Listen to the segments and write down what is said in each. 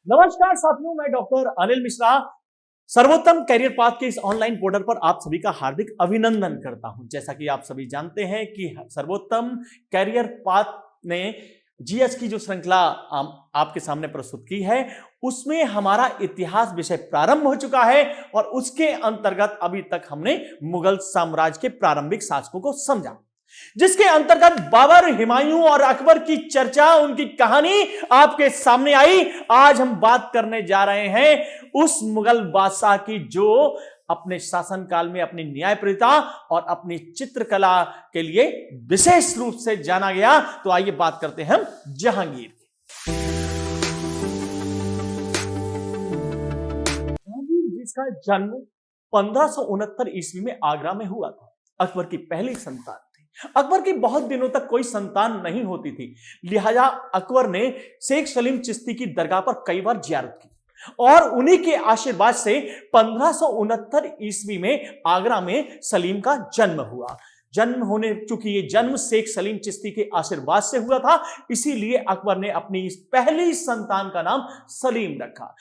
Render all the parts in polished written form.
नमस्कार साथियों, मैं डॉक्टर अनिल मिश्रा सर्वोत्तम कैरियर पाथ के इस ऑनलाइन पोर्टल पर आप सभी का हार्दिक अभिनंदन करता हूं। जैसा कि आप सभी जानते हैं कि सर्वोत्तम कैरियर पाथ ने जीएस की जो श्रृंखला आपके सामने प्रस्तुत की है, उसमें हमारा इतिहास विषय प्रारंभ हो चुका है और उसके अंतर्गत अभी तक हमने मुगल साम्राज्य के प्रारंभिक शासकों को समझा, जिसके अंतर्गत बाबर, हुमायूं और अकबर की चर्चा, उनकी कहानी आपके सामने आई। आज हम बात करने जा रहे हैं उस मुगल बादशाह की जो अपने शासनकाल में अपनी न्यायप्रियता और अपनी चित्रकला के लिए विशेष रूप से जाना गया। तो आइए बात करते हैं हम जहांगीर की। जहांगीर जिसका जन्म 1569 ईस्वी में आगरा में हुआ था, अकबर की पहली संतान। अकबर की बहुत दिनों तक कोई संतान नहीं होती थी, लिहाजा अकबर ने शेख सलीम चिश्ती की दरगाह पर कई बार जियारत की और उन्हीं के आशीर्वाद से 1569 ईस्वी में आगरा में सलीम का जन्म हुआ। जन्म होने चूंकि ये जन्म शेख सलीम चिश्ती के आशीर्वाद से हुआ था, इसीलिए अकबर ने अपनी इस पहली संतान का नाम सलीम रखा।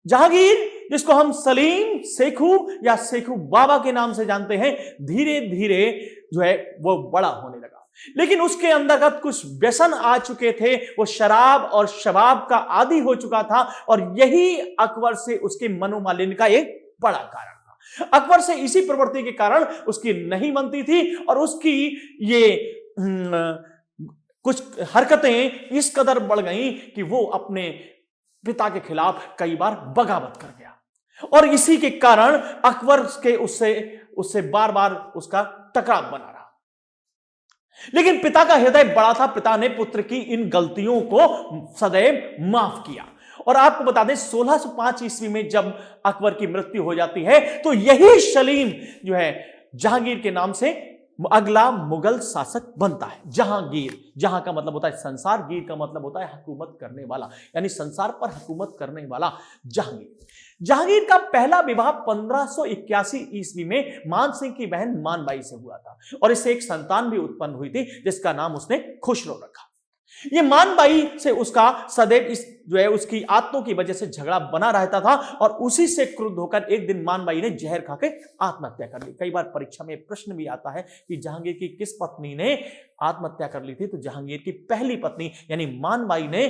जहांगीर, जिसको हम सलीम, शेखू या शेखू बाबा के नाम से जानते हैं, धीरे धीरे जो है वो बड़ा होने लगा, लेकिन उसके अंतर्गत कुछ व्यसन आ चुके थे। वो शराब और शबाब का आदी हो चुका था और यही अकबर से उसके मनोमालिन्य का एक बड़ा कारण था। अकबर से इसी प्रवृत्ति के कारण उसकी नहीं बनती थी और उसकी ये कुछ हरकतें इस कदर बढ़ गई कि वो अपने पिता के खिलाफ कई बार बगावत कर गया और इसी के कारण अकबर के उससे बार बार उसका टकराव बना रहा। लेकिन पिता का हृदय बड़ा था, पिता ने पुत्र की इन गलतियों को सदैव माफ किया। और आपको बता दें, 1605 ईस्वी में जब अकबर की मृत्यु हो जाती है तो यही सलीम जो है जहांगीर के नाम से अगला मुगल शासक बनता है। जहांगीर, जहां का मतलब होता है संसार, गीर का मतलब होता है हुकूमत करने वाला, यानी संसार पर हुकूमत करने वाला जहांगीर। जहांगीर का पहला विवाह 1581 ईस्वी में मान सिंह की बहन मानबाई से हुआ था और इससे एक संतान भी उत्पन्न हुई थी जिसका नाम उसने खुसरो रखा। ये मानबाई से उसका सदैव इस जो है उसकी आत्तों की वजह से झगड़ा बना रहता था और उसी से क्रुद्ध होकर एक दिन मानबाई ने जहर खाके आत्महत्या कर ली। कई बार परीक्षा में प्रश्न भी आता है कि जहांगीर की किस पत्नी ने आत्महत्या कर ली थी, तो जहांगीर की पहली पत्नी यानी मानबाई ने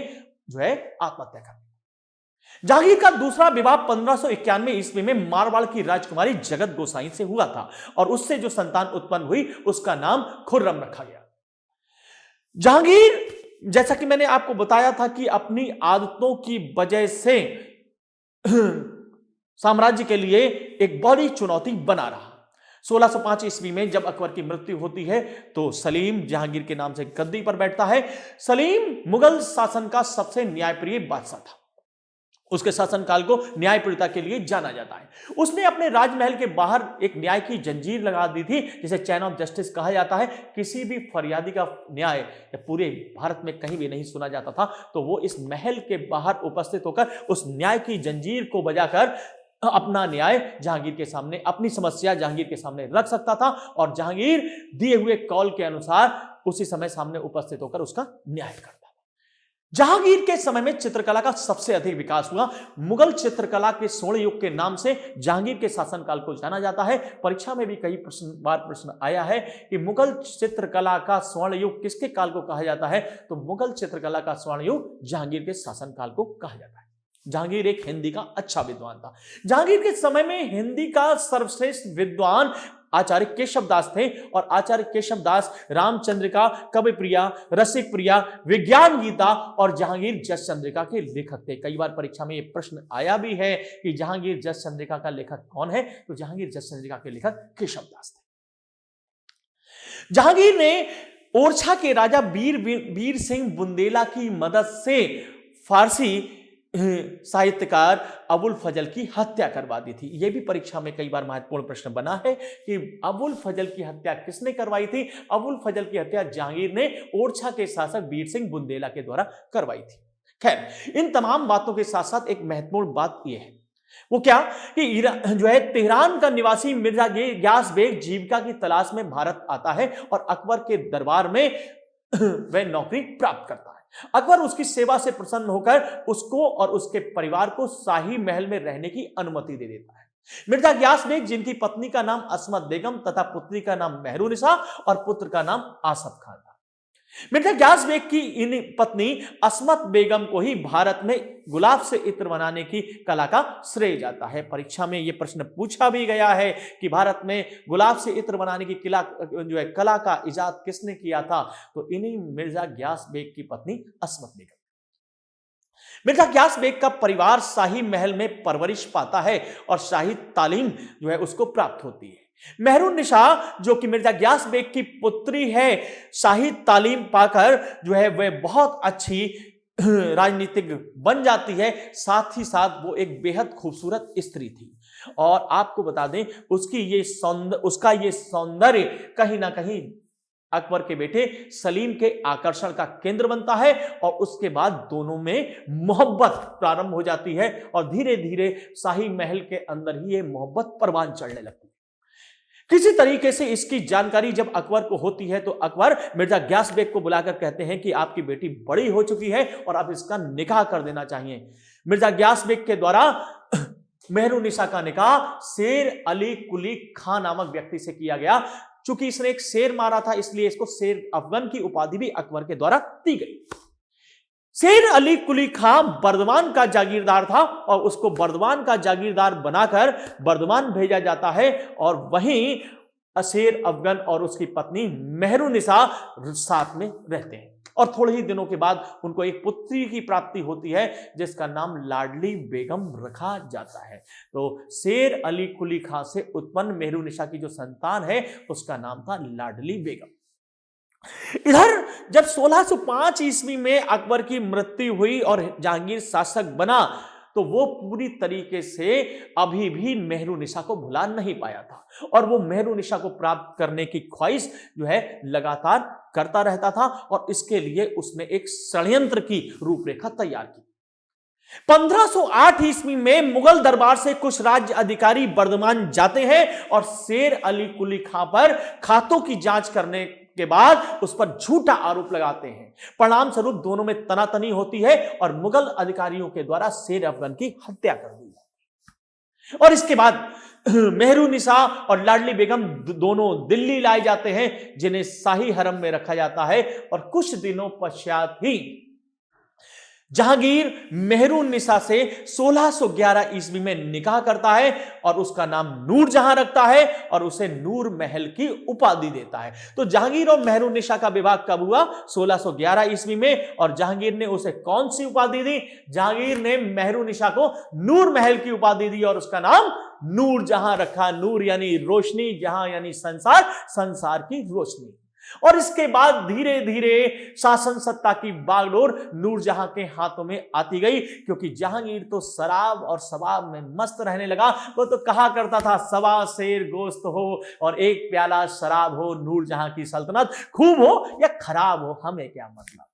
जो है आत्महत्या कर ली। जहांगीर का दूसरा विवाह 1591 ईस्वी में मारवाड़ की राजकुमारी जगत गोसाई से हुआ था और उससे जो संतान उत्पन्न हुई उसका नाम खुर्रम रखा गया। जहांगीर, जैसा कि मैंने आपको बताया था कि अपनी आदतों की वजह से साम्राज्य के लिए एक बड़ी चुनौती बना रहा। 1605 ईस्वी में जब अकबर की मृत्यु होती है तो सलीम जहांगीर के नाम से गद्दी पर बैठता है। सलीम मुगल शासन का सबसे न्यायप्रिय बादशाह था। उसके शासनकाल को न्यायप्रियता के लिए जाना जाता है। उसने अपने राजमहल के बाहर एक न्याय की जंजीर लगा दी थी, जिसे चैन ऑफ जस्टिस कहा जाता है। किसी भी फरियादी का न्याय पूरे भारत में कहीं भी नहीं सुना जाता था, तो वो इस महल के बाहर उपस्थित होकर उस न्याय की जंजीर को बजाकर अपना न्याय जहांगीर के सामने, अपनी समस्या जहांगीर के सामने रख सकता था और जहांगीर दिए हुए कॉल के अनुसार उसी समय सामने उपस्थित होकर उसका न्याय करता। जहांगीर के समय में चित्रकला का सबसे अधिक विकास हुआ। मुगल चित्रकला के स्वर्ण युग के नाम से जहांगीर के शासनकाल को जाना जाता है। परीक्षा में भी कई प्रश्न आया है कि मुगल चित्रकला का स्वर्ण युग किसके काल को कहा जाता है, तो मुगल चित्रकला का स्वर्ण युग जहांगीर के शासनकाल को कहा जाता है। जहांगीर एक हिंदी का अच्छा विद्वान था। जहांगीर के समय में हिंदी का सर्वश्रेष्ठ विद्वान आचार्य केशवदास थे और आचार्य केशवदास रामचंद्रिका, कवि प्रिया, रसिक प्रिया, विज्ञान गीता और जहांगीर जस चंद्रिका के लेखक थे। कई बार परीक्षा में यह प्रश्न आया भी है कि जहांगीर जस चंद्रिका का लेखक कौन है, तो जहांगीर जस चंद्रिका के लेखक केशवदास थे। जहांगीर ने ओरछा के राजा वीर सिंह बुंदेला की मदद से फारसी साहित्यकार अबुल फजल की हत्या करवा दी थी। यह भी परीक्षा में कई बार महत्वपूर्ण प्रश्न बना है कि अबुल फजल की हत्या किसने करवाई थी। अबुल फजल की हत्या जहांगीर ने ओरछा के शासक वीर सिंह बुंदेला के द्वारा करवाई थी। खैर, इन तमाम बातों के साथ साथ एक महत्वपूर्ण बात यह है, वो क्या कि जो है तेहरान का निवासी मिर्जा ग्यास बेग जीविका की तलाश में भारत आता है और अकबर के दरबार में वह नौकरी प्राप्त करता है। अकबर उसकी सेवा से प्रसन्न होकर उसको और उसके परिवार को शाही महल में रहने की अनुमति दे देता है। मिर्जा गियास बेग, जिनकी पत्नी का नाम असमत बेगम तथा पुत्री का नाम मेहरुनिसा और पुत्र का नाम आसफ खान था। मिर्जा गियास बेग की इन पत्नी असमत बेगम को ही भारत में गुलाब से इत्र बनाने की कला का श्रेय जाता है। परीक्षा में यह प्रश्न पूछा भी गया है कि भारत में गुलाब से इत्र बनाने की कला का इजाद किसने किया था, तो इन्हीं मिर्जा गियास बेग की पत्नी असमत बेगम। मिर्जा गियास बेग का परिवार शाही महल में परवरिश पाता है और शाही तालीम उसको प्राप्त होती है। मेहरुनिसा, जो कि मिर्जा गियास बेग की पुत्री है, शाही तालीम पाकर वह बहुत अच्छी राजनीतिक बन जाती है। साथ ही साथ वो एक बेहद खूबसूरत स्त्री थी और आपको बता दें उसका ये सौंदर्य कहीं ना कहीं अकबर के बेटे सलीम के आकर्षण का केंद्र बनता है और उसके बाद दोनों में मोहब्बत प्रारंभ हो जाती है और धीरे धीरे शाही महल के अंदर ही ये मोहब्बत परवान चढ़ने लगती है। किसी तरीके से इसकी जानकारी जब अकबर को होती है तो अकबर मिर्जा गियास बेग को बुलाकर कहते हैं कि आपकी बेटी बड़ी हो चुकी है और अब इसका निकाह कर देना चाहिए। मिर्जा गियास बेग के द्वारा मेहरुनिसा का निकाह शेर अली कुली खां नामक व्यक्ति से किया गया। चूंकि इसने एक शेर मारा था इसलिए इसको शेर अफगन की उपाधि भी अकबर के द्वारा दी गई। शेर अली कुली खां बर्दवान का जागीरदार था और उसको बर्दवान का जागीरदार बनाकर बर्दवान भेजा जाता है और वहीं शेर अफगन और उसकी पत्नी मेहरुनिसा साथ में रहते हैं और थोड़े ही दिनों के बाद उनको एक पुत्री की प्राप्ति होती है जिसका नाम लाडली बेगम रखा जाता है। तो शेर अली कुली खां से उत्पन्न मेहरुनिसा की जो संतान है उसका नाम था लाडली बेगम। इधर जब 1605 ईस्वी में अकबर की मृत्यु हुई और जहांगीर शासक बना तो वो पूरी तरीके से अभी भी मेहरुनिसा को भुला नहीं पाया था और वो मेहरुनिसा को प्राप्त करने की ख्वाहिश लगातार करता रहता था और इसके लिए उसने एक षड्यंत्र की रूपरेखा तैयार की। 1508 ईस्वी में मुगल दरबार से कुछ राज्य अधिकारी बर्दवान जाते हैं और शेर अली कुली खां पर खातों की जांच करने के बाद उस पर झूठा आरोप लगाते हैं। परिणाम स्वरूप दोनों में तनातनी होती है और मुगल अधिकारियों के द्वारा शेर अफगन की हत्या कर दी जाती है और इसके बाद मेहरुनिसा और लाडली बेगम दोनों दिल्ली लाए जाते हैं जिन्हें शाही हरम में रखा जाता है और कुछ दिनों पश्चात ही जहांगीर मेहरुनिसा से 1611 ईस्वी में निकाह करता है और उसका नाम नूरजहां रखता है और उसे नूर महल की उपाधि देता है। तो जहांगीर और मेहरुनिसा का विवाह कब हुआ? 1611 ईस्वी में। और जहांगीर ने उसे कौन सी उपाधि दी? जहांगीर ने मेहरुनिसा को नूर महल की उपाधि दी और उसका नाम नूरजहां रखा। नूर यानी रोशनी, जहां यानी संसार, संसार की रोशनी। और इसके बाद धीरे धीरे शासन सत्ता की बागडोर नूरजहां के हाथों में आती गई क्योंकि जहांगीर तो शराब और शबाब में मस्त रहने लगा। वो तो कहा करता था सवा शेर गोश्त हो और एक प्याला शराब हो, नूरजहां की सल्तनत खूब हो या खराब हो, हमें क्या मतलब।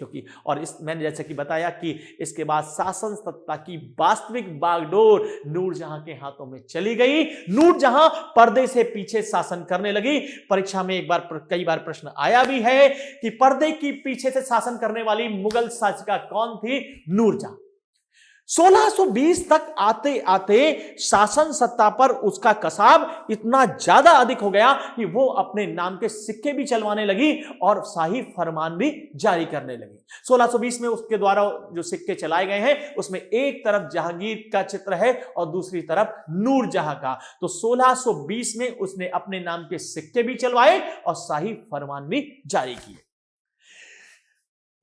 क्योंकि और इस मैंने जैसे कि बताया कि इसके बाद शासन सत्ता की वास्तविक बागडोर नूरजहां के हाथों में चली गई। नूरजहां पर्दे से पीछे शासन करने लगी। परीक्षा में कई बार प्रश्न आया भी है कि पर्दे की पीछे से शासन करने वाली मुगल शासिका कौन थी? नूरजहां। 1620 तक आते आते शासन सत्ता पर उसका कसाब इतना ज्यादा अधिक हो गया कि वो अपने नाम के सिक्के भी चलवाने लगी और शाही फरमान भी जारी करने लगी। 1620 में उसके द्वारा जो सिक्के चलाए गए हैं उसमें एक तरफ जहांगीर का चित्र है और दूसरी तरफ नूरजहां का। तो 1620 में उसने अपने नाम के सिक्के भी चलवाए और शाही फरमान भी जारी किए।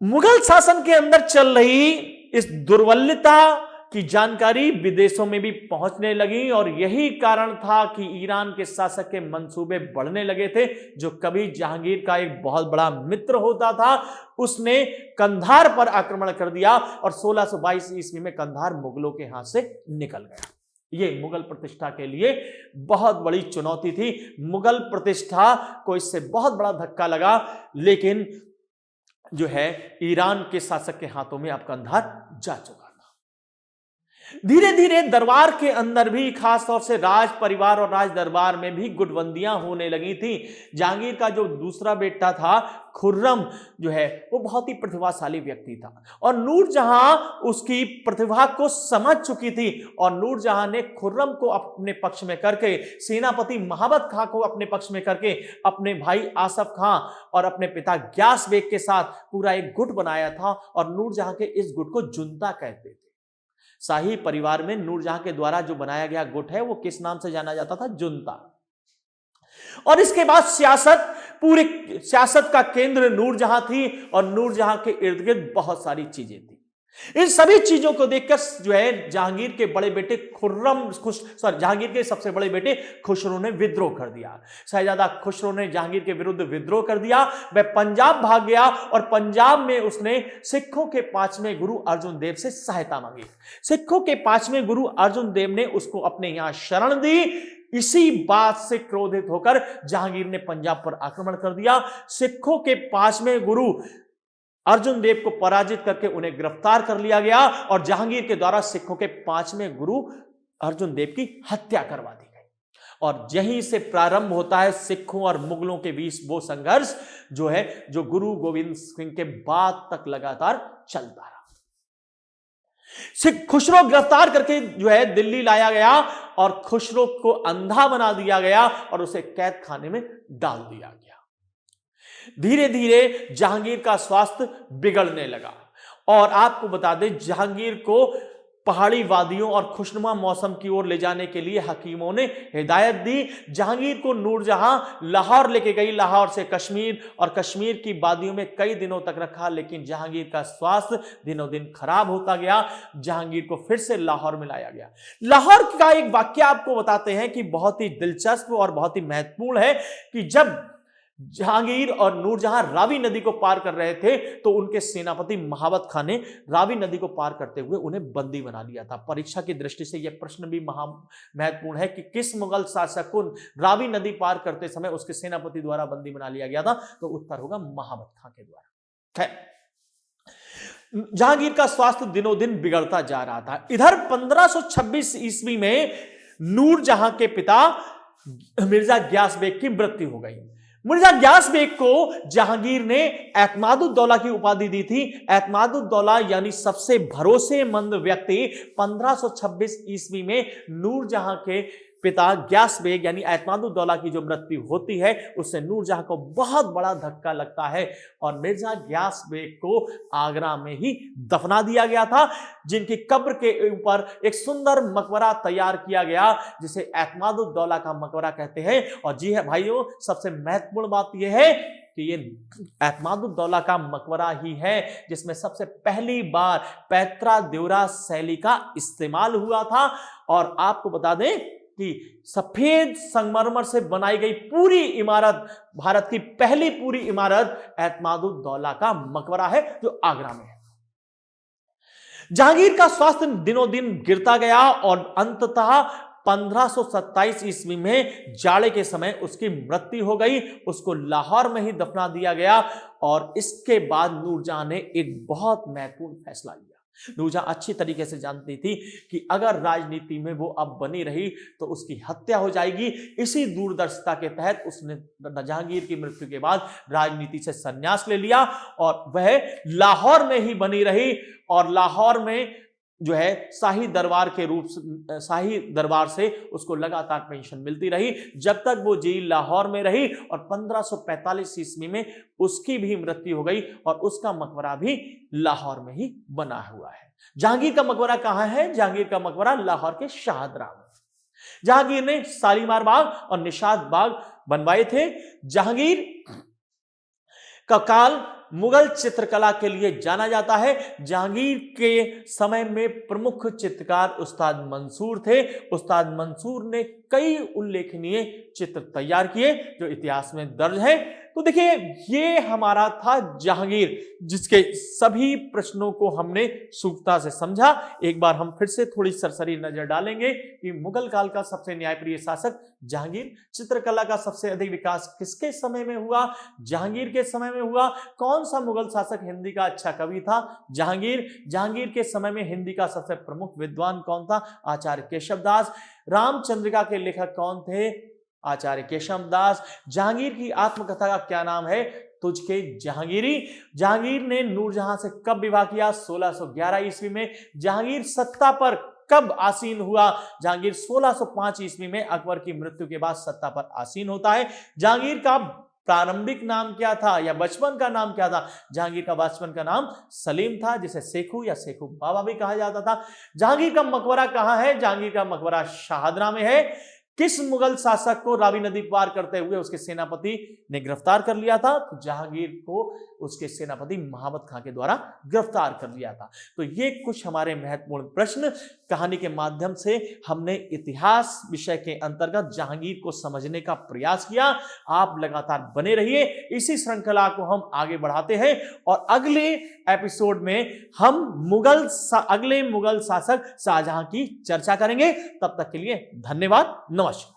मुगल शासन के अंदर चल रही इस दुर्बलता की जानकारी विदेशों में भी पहुंचने लगी और यही कारण था कि ईरान के शासक के मंसूबे बढ़ने लगे थे। जो कभी जहांगीर का एक बहुत बड़ा मित्र होता था उसने कंधार पर आक्रमण कर दिया और 1622 ईस्वी में कंधार मुगलों के हाथ से निकल गया। ये मुगल प्रतिष्ठा के लिए बहुत बड़ी चुनौती थी। मुगल प्रतिष्ठा को इससे बहुत बड़ा धक्का लगा, लेकिन ईरान के शासक के हाथों में अब कंधार जा चुका था। धीरे धीरे दरबार के अंदर भी, खासतौर से राज परिवार और राज दरबार में भी गुटबंदियां होने लगी थी। जहांगीर का जो दूसरा बेटा था खुर्रम जो है वो बहुत ही प्रतिभाशाली व्यक्ति था और नूरजहां उसकी प्रतिभा को समझ चुकी थी और नूरजहां ने खुर्रम को अपने पक्ष में करके, सेनापति महाबत खां को अपने पक्ष में करके, अपने भाई आसफ खां और अपने पिता ग्यास बेग के साथ पूरा एक गुट बनाया था और नूरजहां के इस गुट को जुंता कहते थे। शाही परिवार में नूरजहां के द्वारा जो बनाया गया गुट है वो किस नाम से जाना जाता था? जुंता। और इसके बाद सियासत, पूरी सियासत का केंद्र नूरजहां थी और नूरजहां के इर्द गिर्द बहुत सारी चीजें थी। इन सभी चीजों को देखकर जो है जहांगीर के बड़े बेटे जहांगीर के सबसे बड़े बेटे खुसरो ने विद्रोह कर दिया। शहजादा खुसरो ने जहांगीर के विरुद्ध विद्रोह कर दिया। वह पंजाब भाग गया और पंजाब में उसने सिखों के 5वें गुरु अर्जुन देव से सहायता मांगी। सिखों के 5वें गुरु अर्जुन देव ने उसको अपने यहां शरण दी। इसी बात से क्रोधित होकर जहांगीर ने पंजाब पर आक्रमण कर दिया। सिखों के 5वें गुरु अर्जुन देव को पराजित करके उन्हें गिरफ्तार कर लिया गया और जहांगीर के द्वारा सिखों के 5वें गुरु अर्जुन देव की हत्या करवा दी गई। और यहीं से प्रारंभ होता है सिखों और मुगलों के बीच वो संघर्ष जो गुरु गोविंद सिंह के बाद तक लगातार चलता रहा। सिख खुसरो गिरफ्तार करके दिल्ली लाया गया और खुसरो को अंधा बना दिया गया और उसे कैद खाने में डाल दिया गया। धीरे धीरे जहांगीर का स्वास्थ्य बिगड़ने लगा और आपको बता दें जहांगीर को पहाड़ी वादियों और खुशनुमा मौसम की ओर ले जाने के लिए हकीमों ने हिदायत दी। जहांगीर को नूरजहां लाहौर लेके गई, लाहौर से कश्मीर और कश्मीर की वादियों में कई दिनों तक रखा, लेकिन जहांगीर का स्वास्थ्य दिनों दिन खराब होता गया। जहांगीर को फिर से लाहौर में लाया गया। लाहौर का एक वाक्य आपको बताते हैं कि बहुत ही दिलचस्प और बहुत ही महत्वपूर्ण है कि जब जहांगीर और नूरजहां रावी नदी को पार कर रहे थे तो उनके सेनापति महाबत खां ने रावी नदी को पार करते हुए उन्हें बंदी बना लिया था। परीक्षा की दृष्टि से यह प्रश्न भी महत्वपूर्ण है कि किस मुगल शासक को रावी नदी पार करते समय उसके सेनापति द्वारा बंदी बना लिया गया था? तो उत्तर होगा महाबत खां के द्वारा। खैर, जहांगीर का स्वास्थ्य दिनों दिन बिगड़ता जा रहा था। इधर 1526 ईस्वी में नूरजहां के पिता मिर्जा ग्यास बेग की मृत्यु हो गई। मिर्जा ग्यास बेग को जहांगीर ने एतमादुद्दौला की उपाधि दी थी। एतमादुद्दौला यानी सबसे भरोसेमंद व्यक्ति। 1526 ईस्वी में नूरजहां के पिता ग्यास बेग यानी एतमादुद्दौला की जो मृत्यु होती है उससे नूरजहां को बहुत बड़ा धक्का लगता है और मिर्जा ग्यास बेग को आगरा में ही दफना दिया गया था, जिनकी कब्र के ऊपर एक सुंदर मकबरा तैयार किया गया जिसे एतमादुद्दौला का मकबरा कहते हैं। और जी है भाइयों, सबसे महत्वपूर्ण बात यह है कि ये एतमादुद्दौला का मकबरा ही है जिसमें सबसे पहली बार पैत्रा देवरा शैली का इस्तेमाल हुआ था। और आपको बता दें कि सफेद संगमरमर से बनाई गई पूरी इमारत, भारत की पहली पूरी इमारत एतमादुद्दौला का मकबरा है जो आगरा में है। जहांगीर का स्वास्थ्य दिनों दिन गिरता गया और अंततः 1527 ईस्वी में जाड़े के समय उसकी मृत्यु हो गई। उसको लाहौर में ही दफना दिया गया और इसके बाद नूरजहां ने एक बहुत महत्वपूर्ण फैसला लिया। नूरजहां अच्छी तरीके से जानती थी कि अगर राजनीति में वो अब बनी रही तो उसकी हत्या हो जाएगी। इसी दूरदर्शिता के तहत उसने जहांगीर की मृत्यु के बाद राजनीति से संन्यास ले लिया और वह लाहौर में ही बनी रही और लाहौर में शाही दरबार से उसको लगातार पेंशन मिलती रही जब तक वो जेल लाहौर में रही। और 1545 ईस्वी में उसकी भी मृत्यु हो गई और उसका मकबरा भी लाहौर में ही बना हुआ है। जहांगीर का मकबरा कहां है? जहांगीर का मकबरा लाहौर के शाहदरा में। जहांगीर ने शालीमार बाग और निशात बाग बनवाए थे। जहांगीर का काल मुगल चित्रकला के लिए जाना जाता है। जहांगीर के समय में प्रमुख चित्रकार उस्ताद मंसूर थे। उस्ताद मंसूर ने कई उल्लेखनीय चित्र तैयार किए जो इतिहास में दर्ज है। तो देखिए, ये हमारा था जहांगीर, जिसके सभी प्रश्नों को हमने सूक्ष्मता से समझा। एक बार हम फिर से थोड़ी सरसरी नजर डालेंगे कि मुगल काल का सबसे न्यायप्रिय शासक जहांगीर, चित्रकला का सबसे अधिक विकास किसके समय में हुआ, जहांगीर के समय में हुआ, कौन सा मुगल शासक हिंदी का अच्छा कवि था, जहांगीर, जहांगीर के समय में हिंदी का सबसे प्रमुख विद्वान कौन था, आचार्य केशवदास, रामचंद्रिका के लेखक कौन थे, आचार्य केशवदास, जहांगीर की आत्मकथा का क्या नाम है, तुझके जहांगीरी, जहांगीर ने नूरजहां से कब विवाह किया, 1611 ईस्वी में, जहांगीर सत्ता पर कब आसीन हुआ, जहांगीर 1605 ईस्वी में अकबर की मृत्यु के बाद सत्ता पर आसीन होता है। जहांगीर का प्रारंभिक नाम क्या था या बचपन का नाम क्या था, जहांगीर का बचपन का नाम सलीम था, जिसे शेखू या शेखू बाबा भी कहा जाता था। जहांगीर का मकबरा कहां है, जहांगीर का मकबरा शाहदरा में है। किस मुगल शासक को रावी नदी पार करते हुए उसके सेनापति ने गिरफ्तार कर लिया था, तो जहांगीर को उसके सेनापति महाबत खां के द्वारा गिरफ्तार कर लिया था। तो ये कुछ हमारे महत्वपूर्ण प्रश्न कहानी के माध्यम से हमने इतिहास विषय के अंतर्गत जहांगीर को समझने का प्रयास किया। आप लगातार बने रहिए, इसी श्रृंखला को हम आगे बढ़ाते हैं और अगले एपिसोड में हम अगले मुगल शासक शाहजहां की चर्चा करेंगे। तब तक के लिए धन्यवाद, नमस्कार।